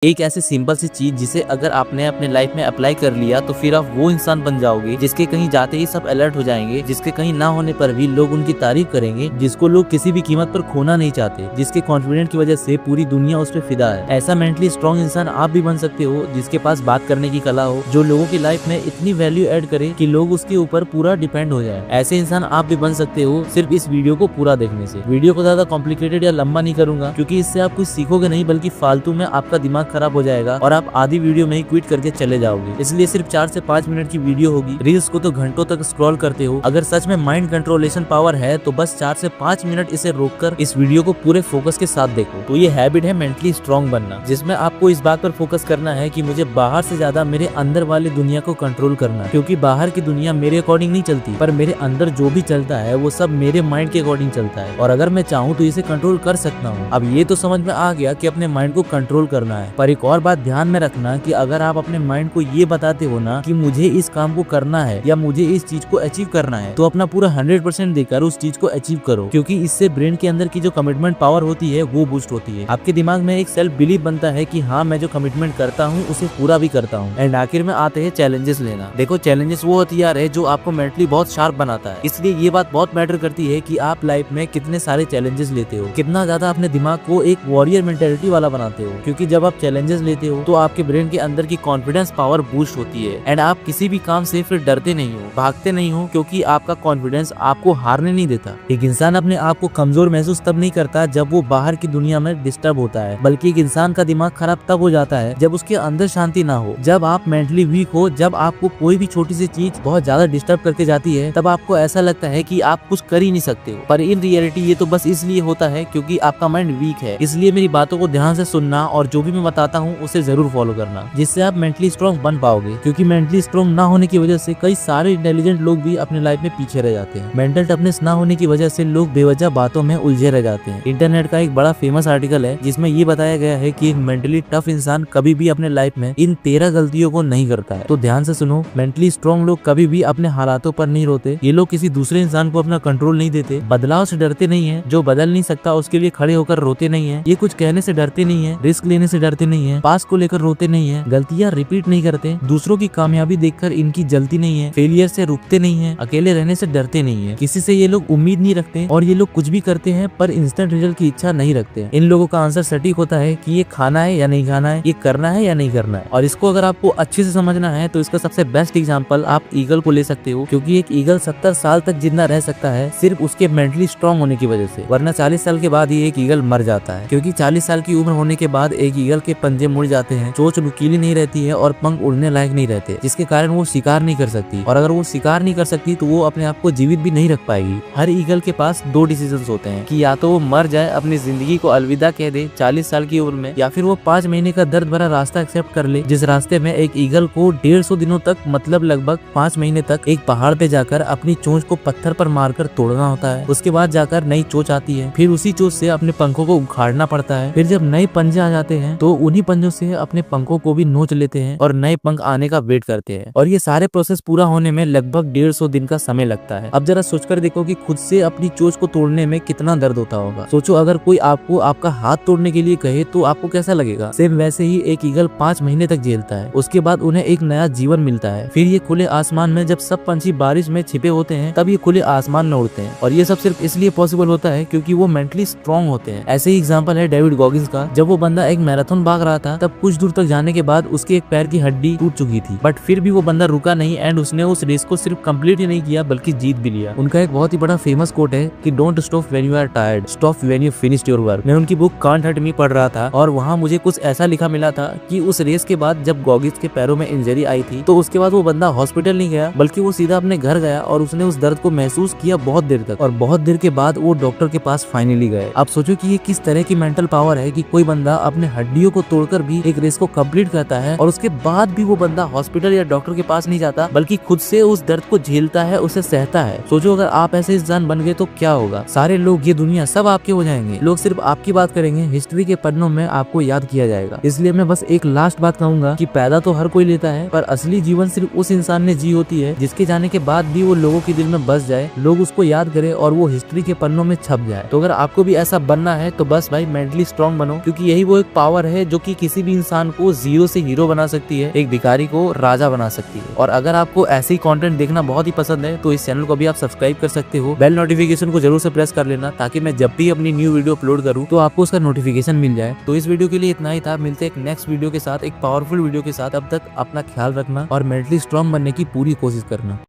एक ऐसी सिंपल सी चीज जिसे अगर आपने अपने लाइफ में अप्लाई कर लिया तो फिर आप वो इंसान बन जाओगे जिसके कहीं जाते ही सब अलर्ट हो जाएंगे, जिसके कहीं ना होने पर भी लोग उनकी तारीफ करेंगे, जिसको लोग किसी भी कीमत पर खोना नहीं चाहते, जिसके कॉन्फिडेंट की वजह से पूरी दुनिया उस पर फिदा है। ऐसा मेंटली स्ट्रॉन्ग इंसान आप भी बन सकते हो, जिसके पास बात करने की कला हो, जो लोगों की लाइफ में इतनी वैल्यू ऐड करे कि लोग उसके ऊपर पूरा डिपेंड हो जाए। ऐसे इंसान आप भी बन सकते हो सिर्फ इस वीडियो को पूरा देखने से। वीडियो को ज्यादा कॉम्प्लिकेटेड या लंबा नहीं करूंगा क्योंकि इससे आप कुछ सीखोगे नहीं बल्कि फालतू में आपका दिमाग खराब हो जाएगा और आप आधी वीडियो में ही क्विट करके चले जाओगे। इसलिए सिर्फ 4 से 5 मिनट की वीडियो होगी। रील्स को तो घंटों तक स्क्रॉल करते हो, अगर सच में माइंड कंट्रोलेशन पावर है तो बस 4 से 5 मिनट इसे रोककर इस वीडियो को पूरे फोकस के साथ देखो। तो ये हैबिट है मेंटली स्ट्रॉन्ग बनना, जिसमें आपको इस बात पर फोकस करना है कि मुझे बाहर से ज्यादा मेरे अंदर वाली दुनिया को कंट्रोल करना है, क्योंकि बाहर की दुनिया मेरे अकॉर्डिंग नहीं चलती, पर मेरे अंदर जो भी चलता है वो सब मेरे माइंड के अकॉर्डिंग चलता है। और अगर मैं चाहूँ तो इसे कंट्रोल कर सकता हूँ। अब ये तो समझ में आ गया कि अपने माइंड को कंट्रोल करना है, पर एक और बात ध्यान में रखना कि अगर आप अपने माइंड को ये बताते हो ना कि मुझे इस काम को करना है या मुझे इस चीज को अचीव करना है, तो अपना पूरा 100% देकर उस चीज को अचीव करो, क्योंकि इससे ब्रेन के अंदर की जो कमिटमेंट पावर होती है वो बूस्ट होती है। आपके दिमाग में एक सेल्फ बिलीव बनता है कि हाँ, मैं जो कमिटमेंट करता हूँ उसे पूरा भी करता हूँ। एंड आखिर में आते हैं चैलेंजेस लेना। देखो, चैलेंजेस वो हथियार है जो आपको मेंटली बहुत शार्प बनाता है, इसलिए ये बात बहुत मैटर करती है कि आप लाइफ में कितने सारे चैलेंजेस लेते हो, कितना ज्यादा अपने दिमाग को एक वॉरियर मेंटेलिटी वाला बनाते हो। क्योंकि जब आप चैलेंजेस लेते हो तो आपके ब्रेन के अंदर की कॉन्फिडेंस पावर बूस्ट होती है एंड आप किसी भी काम से फिर डरते नहीं हो, भागते नहीं हो, क्योंकि आपका कॉन्फिडेंस आपको हारने नहीं देता। एक इंसान अपने आप को कमजोर महसूस तब नहीं करता जब वो बाहर की दुनिया में डिस्टर्ब होता है, बल्कि एक इंसान का दिमाग खराब तब हो जाता है जब उसके अंदर शांति ना हो, जब आप मेंटली वीक हो, जब आपको कोई भी छोटी सी चीज बहुत ज्यादा डिस्टर्ब करके जाती है, तब आपको ऐसा लगता है कि आप कुछ कर ही नहीं सकते हो। पर इन रियलिटी ये तो बस इसलिए होता है क्योंकि आपका माइंड वीक है। इसलिए मेरी बातों को ध्यान से सुनना और जो भी मैं बताता हूँ उसे जरूर फॉलो करना, जिससे आप मेंटली स्ट्रॉन्ग बन पाओगे। क्योंकि मेंटली स्ट्रॉन्ग ना होने की वजह से कई सारे इंटेलिजेंट लोग भी अपने लाइफ में पीछे रह जाते हैं। मेंटल टफनेस ना होने की वजह से लोग बेवजह बातों में उलझे रह जाते हैं। इंटरनेट का एक बड़ा फेमस आर्टिकल है जिसमें ये बताया गया है कि एक मेंटली टफ इंसान कभी भी अपने लाइफ में इन 13 गलतियों को नहीं करता है। तो ध्यान से सुनो, मेंटली स्ट्रॉन्ग लोग कभी भी अपने हालातों पर नहीं रोते, ये लोग किसी दूसरे इंसान को अपना कंट्रोल नहीं देते, बदलाव से डरते नहीं है, जो बदल नहीं सकता उसके लिए खड़े होकर रोते नहीं है, ये कुछ कहने से डरते नहीं है, रिस्क लेने से डरते नहीं है, पास को लेकर रोते नहीं है, गलतियां रिपीट नहीं करते, दूसरों की कामयाबी देखकर इनकी जलती नहीं है, फेलियर से रुकते नहीं है, अकेले रहने से डरते नहीं है, किसी से ये लोग उम्मीद नहीं रखते और ये लोग कुछ भी करते हैं पर इंस्टेंट रिजल्ट की इच्छा नहीं रखते। इन लोगों का आंसर सटीक होता है कि ये खाना है या नहीं खाना है, ये करना है या नहीं करना है। और इसको अगर आपको अच्छे से समझना है तो इसका सबसे बेस्ट एग्जांपल आप ईगल को ले सकते हो, क्योंकि एक ईगल 70 साल तक जिंदा रह सकता है सिर्फ उसके मेंटली स्ट्रॉन्ग होने की वजह से, वरना 40 साल के बाद ही एक ईगल मर जाता है। क्योंकि 40 साल की उम्र होने के बाद एक ईगल के पंजे मुड़ जाते हैं, चोंच नुकीली नहीं रहती है और पंख उड़ने लायक नहीं रहते, जिसके कारण वो शिकार नहीं कर सकती, और अगर वो शिकार नहीं कर सकती तो वो अपने आप को जीवित भी नहीं रख पाएगी। हर ईगल के पास 2 डिसीजंस होते हैं कि या तो वो मर जाए, अपनी जिंदगी को अलविदा कह दे 40 साल की उम्र में, या फिर वो 5 महीने का दर्द भरा रास्ता एक्सेप्ट कर ले, जिस रास्ते में एक ईगल को 150 दिनों तक, मतलब लगभग 5 महीने तक एक पहाड़ पे जाकर अपनी चोंच को पत्थर पर मारकर तोड़ना होता है। उसके बाद जाकर नई चोंच आती है, फिर उसी चोंच से अपने पंखों को उखाड़ना पड़ता है, फिर जब नए पंजे आ जाते हैं तो उन्हीं पंजों से अपने पंखों को भी नोच लेते हैं और नए पंख आने का वेट करते हैं। और ये सारे प्रोसेस पूरा होने में लगभग 150 दिन का समय लगता है। अब जरा सोचकर देखो कि खुद से अपनी चोंच को तोड़ने में कितना दर्द होता होगा। सोचो, अगर कोई आपको आपका हाथ तोड़ने के लिए कहे तो आपको कैसा लगेगा। सेम वैसे ही एक ईगल 5 महीने तक झेलता है, उसके बाद उन्हें एक नया जीवन मिलता है। फिर ये खुले आसमान में, जब सब पंछी बारिश में छिपे होते हैं, तब ये खुले आसमान में उड़ते हैं। और ये सब सिर्फ इसलिए पॉसिबल होता है क्योंकि वो मेंटली स्ट्रॉन्ग होते हैं। ऐसे ही एग्जांपल है डेविड गॉगिंस का। जब वो बंदा एक मैराथन भाग रहा था, तब कुछ दूर तक जाने के बाद उसके एक पैर की हड्डी टूट चुकी थी, बट फिर भी वो बंदा रुका नहीं एंड उसने उस रेस को सिर्फ कंप्लीट ही नहीं किया बल्कि जीत भी लिया। उनका एक बहुत ही बड़ा फेमस कोट है कि don't stop when you are tired, stop when you finished your work. मैं उनकी बुक कांट हर्ट मी पढ़ रहा था और वहाँ मुझे कुछ ऐसा लिखा मिला था कि उस रेस के बाद जब गॉगिंस के पैरों में इंजरी आई थी तो उसके बाद वो बंदा हॉस्पिटल नहीं गया, बल्कि वो सीधा अपने घर गया और उसने उस दर्द को महसूस किया बहुत देर तक, और बहुत देर के बाद वो डॉक्टर के पास फाइनली गए। आप सोचो कि ये किस तरह की मेंटल पावर है कि कोई बंदा अपने हड्डियों को तोड़कर भी एक रेस को कंप्लीट करता है और उसके बाद भी वो बंदा हॉस्पिटल या डॉक्टर के पास नहीं जाता, बल्कि खुद से उस दर्द को झेलता है, उसे सहता है। सोचो, अगर आप ऐसे इंसान बन गए तो क्या होगा। सारे लोग, ये दुनिया, सब आपके हो जाएंगे। लोग सिर्फ आपकी बात करेंगे, हिस्ट्री के पन्नों में आपको याद किया जाएगा। इसलिए मैं बस एक लास्ट बात कहूंगा कि पैदा तो हर कोई लेता है, पर असली जीवन सिर्फ उस इंसान ने जी होती है जिसके जाने के बाद भी वो लोगों के दिल में बस जाए, लोग उसको याद करे और वो हिस्ट्री के पन्नों में छप जाए। तो अगर आपको भी ऐसा बनना है तो बस भाई मेंटली स्ट्रॉन्ग बनो, क्योंकि यही वो एक पावर है जो कि किसी भी इंसान को जीरो से हीरो बना सकती है, एक भिखारी को राजा बना सकती है। और अगर आपको ऐसे ही कंटेंट देखना बहुत ही पसंद है तो इस चैनल को भी आप सब्सक्राइब कर सकते हो। बेल नोटिफिकेशन को जरूर से प्रेस कर लेना ताकि मैं जब भी अपनी न्यू वीडियो अपलोड करूँ तो आपको उसका नोटिफिकेशन मिल जाए। तो इस वीडियो के लिए इतना ही था। मिलते हैं एक नेक्स्ट वीडियो के साथ, एक पावरफुल वीडियो के साथ। अब तक अपना ख्याल रखना और मेंटली स्ट्रांग बनने की पूरी कोशिश करना।